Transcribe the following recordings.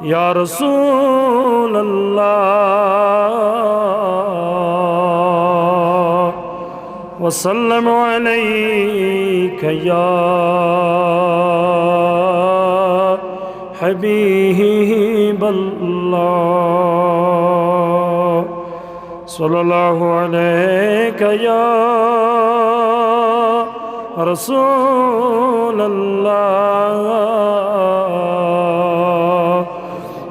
या रसूल अल्लाह वसल्लम अलैका या हबीब अल्लाह सल्लल्लाहु अलैका या रसूल अल्लाह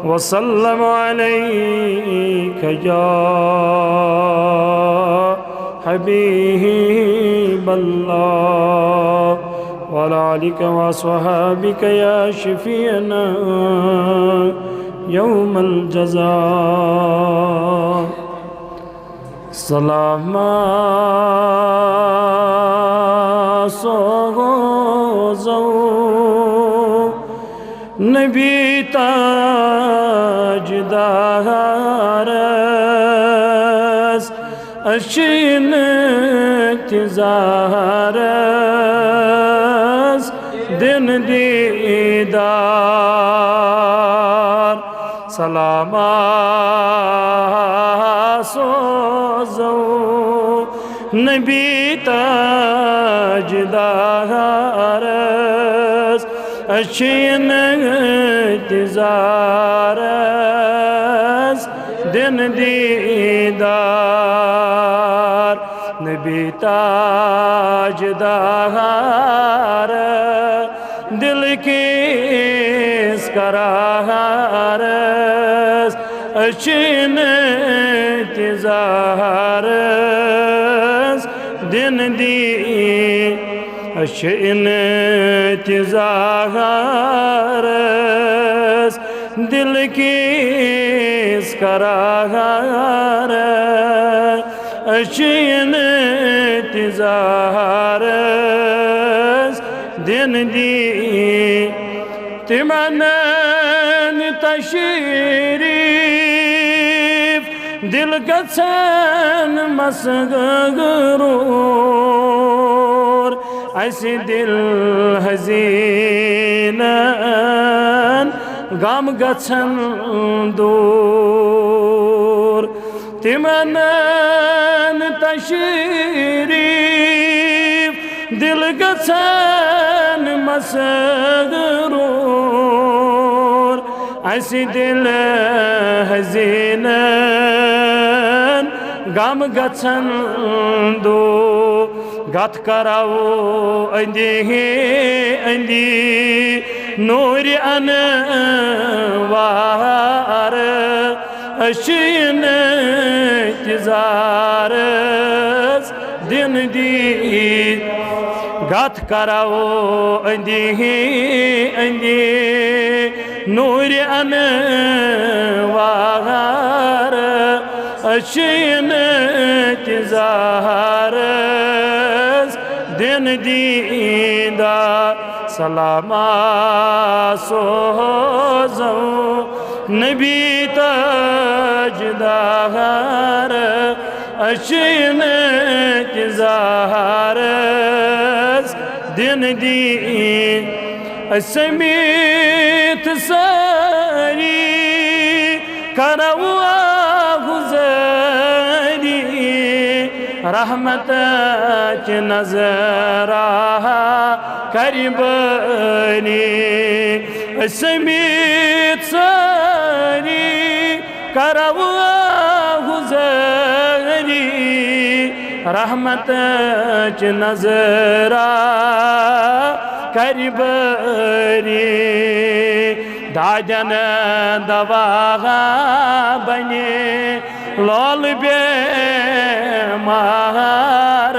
वसल्लम अलैका या हबीब अल्लाह वअला आलिका व अस्हाबिका या शफीअना यौमल जज़ा सलामा सोगो नबी ताजदारस अशीन तिजारस दिन दीदार सलामा सोजो नबी ताजदारस अशीन तिजारस दिन दीदार नबी ताजदार दिल की करारस अशीन तिजारस दिन दी अशीन तिजारस दिल की करारस अशीन तिजारस दिन दी तिमनन तशरीफ दिल गछन मसगरूर ऐसी दिल हज़ीनन गम गछन दूर तिमनन तशरीफ दिल गछन मसगरूर ऐसी दिल हज़ीनन गम गछन दूर गत कराओ अंदी अंदी नूर अनवार अशीन तिजारस दिन दी गत कराओ अंदी अंदी नूर अनवार अशीन तिजारस दिन दीदा सलामा सोजो नबी ताजदार अशीन तिजारस दिन दी समीत सारी करवा गुज़री रहमत की नजरा करीबनी समीत सारी करवा गुज़री रहमत की नजरा करीबनी दाजन दवा बने लाल बे मार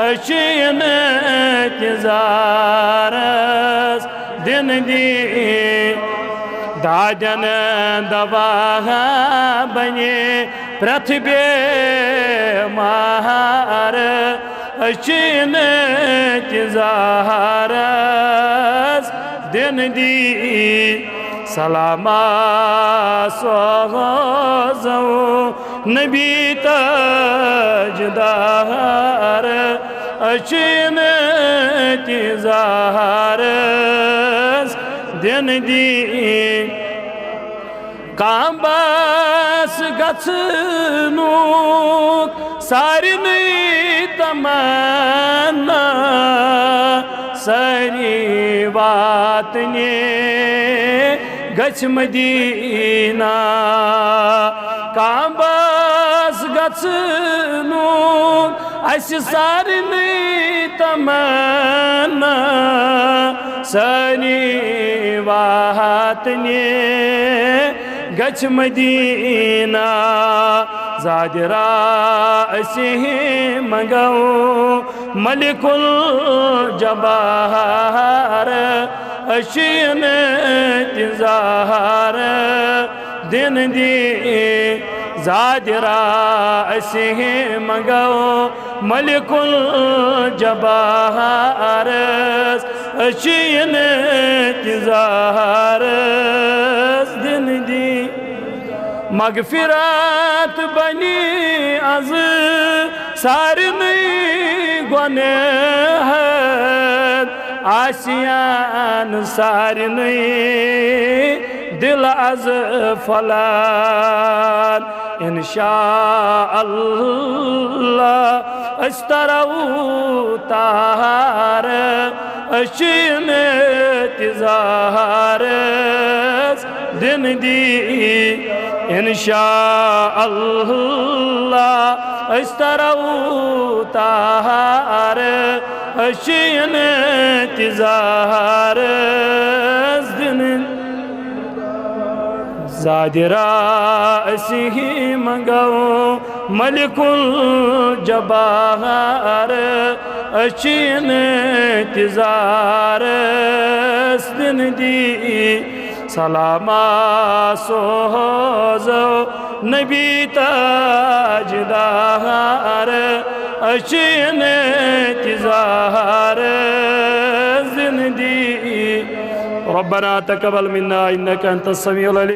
अशीन तिजारस दिन दी दाजन दवा बने पृथ्वी मार अशीन तिजारस दिन दी सलामा सोजो नबी ताजदार अशीन तिजारस दिन दी कांबास गछनुक सारिनै तमन्ना सारी वातने गछ मदीना कांबास गछनुक अस सारिनै तमन्ना सारी वातने गछ मदीना ज़ादिरा असी मंगो मलिकुल जबार अशीन इंतज़ार दिन दी ज़ादिरा असी मंगो मलिकुल जबार अशीन इंतज़ार दिन दी मगफिरत बनी अज सारिनै गुनाह आसियान सारिनै दिल अज फलान इंशाअल्लाह अस्तरऊ तार अशीन इंतज़ार दिन दी इंशाअल्लाह अस्तरऊ तार अशीन इंतज़ार दिन ज़ादिरा असी मंगो मलिकुल जबार अशीन इंतज़ार दिन दी सलामा सोज़ो नबी ताजदार अशीन इंतज़ार ज़िंदगी रब्बना तक़ब्बल मिन्ना इन्नका अंतस समीउल अलीम।